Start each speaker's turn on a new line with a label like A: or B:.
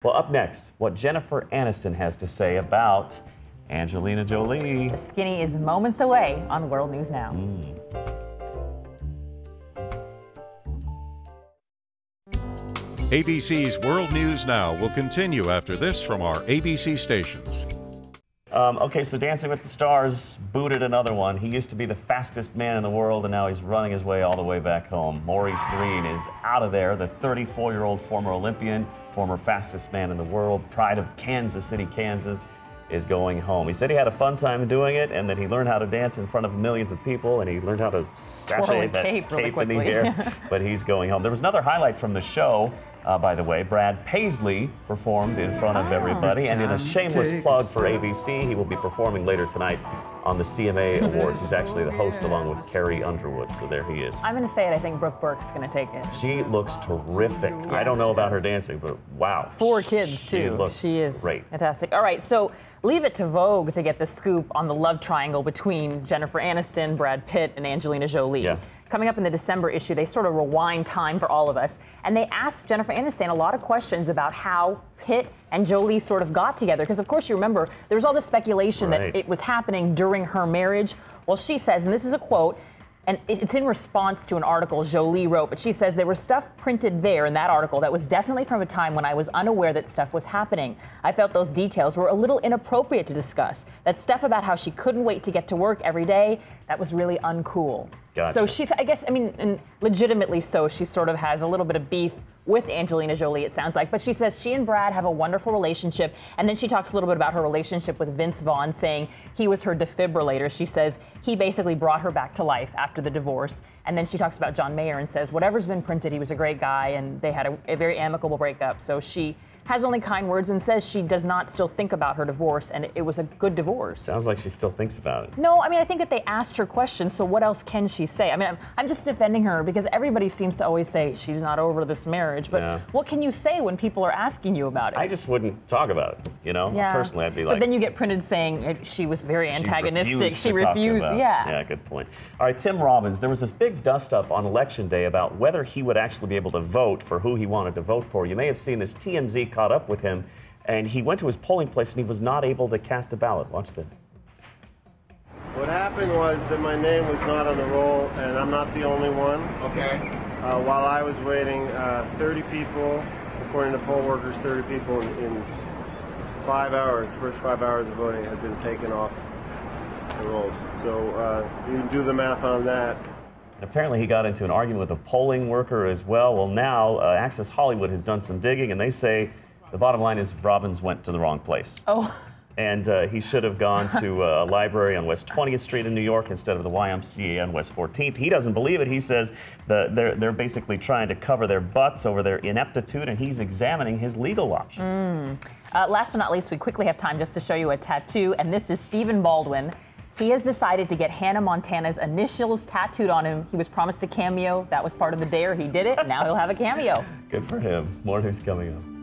A: Well, up next, what Jennifer Aniston has to say about Angelina Jolie.
B: The skinny is moments away on World News Now.
C: ABC's World News Now will continue after this from our ABC stations.
A: Okay, so Dancing with the Stars booted another one. He used to be the fastest man in the world, and now he's running his way all the way back home. Maurice Greene is out of there. The 34-year-old former Olympian, former fastest man in the world, pride of Kansas City, Kansas, is going home. He said he had a fun time doing it, and that he learned how to dance in front of millions of people, and he learned how to sashay that cape in the air, but he's going home. There was another highlight from the show. By the way, Brad Paisley performed in front of everybody, and in a shameless plug for ABC, he will be performing later tonight on the CMA Awards. He's actually the host along with Carrie Underwood, so there he is.
B: I'm going to say it, I think Brooke Burke's going to take it.
A: She looks terrific. Yeah, I don't know about her dancing, but wow.
B: 4 kids, too. She is
A: great.
B: Fantastic. All right, so leave it to Vogue to get the scoop on the love triangle between Jennifer Aniston, Brad Pitt, and Angelina Jolie.
A: Yeah.
B: Coming up in the December issue, they sort of rewind time for all of us, and they asked Jennifer Aniston a lot of questions about how Pitt and Jolie sort of got together. Because, of course, you remember, there was all this speculation that it was happening during her marriage. Well, she says, and this is a quote, and it's in response to an article Jolie wrote, but she says there was stuff printed there in that article that was definitely from a time when I was unaware that stuff was happening. I felt those details were a little inappropriate to discuss. That stuff about how she couldn't wait to get to work every day, that was really uncool.
A: Gotcha.
B: So she's, I guess, I mean, and legitimately so, she sort of has a little bit of beef with Angelina Jolie, it sounds like. But she says she and Brad have a wonderful relationship. And then she talks a little bit about her relationship with Vince Vaughn, saying he was her defibrillator. She says he basically brought her back to life after the divorce. And then she talks about John Mayer and says whatever's been printed, he was a great guy, and they had a very amicable breakup. So she has only kind words and says she does not still think about her divorce, and it was a good divorce.
A: Sounds like she still thinks about it.
B: No, I mean, I think that they asked her questions, so what else can she say? I mean, I'm just defending her because everybody seems to always say she's not over this marriage, but what can you say when people are asking you about it?
A: I just wouldn't talk about it, you know?
B: Yeah.
A: Personally, I'd be like...
B: But then you get printed saying she was very antagonistic. She refused.
A: Yeah, good point. All right, Tim Robbins, there was this big dust-up on Election Day about whether he would actually be able to vote for who he wanted to vote for. You may have seen this. TMZ caught up with him, and he went to his polling place, and he was not able to cast a ballot. Watch this.
D: What happened was that my name was not on the roll, and I'm not the only one.
E: Okay.
D: While I was waiting, 30 people, according to poll workers, 30 people in 5 hours, first 5 hours of voting had been taken off the rolls. So you can do the math on that.
A: And apparently he got into an argument with a polling worker as well. Well, now Access Hollywood has done some digging, and they say the bottom line is Robbins went to the wrong place.
B: Oh.
A: And he should have gone to a library on West 20th Street in New York instead of the YMCA on West 14th. He doesn't believe it. He says they're basically trying to cover their butts over their ineptitude, and he's examining his legal options.
B: Last but not least, we quickly have time just to show you a tattoo, and this is Stephen Baldwin. He has decided to get Hannah Montana's initials tattooed on him. He was promised a cameo. That was part of the dare. He did it. Now he'll have a cameo.
A: Good for him. More news coming up.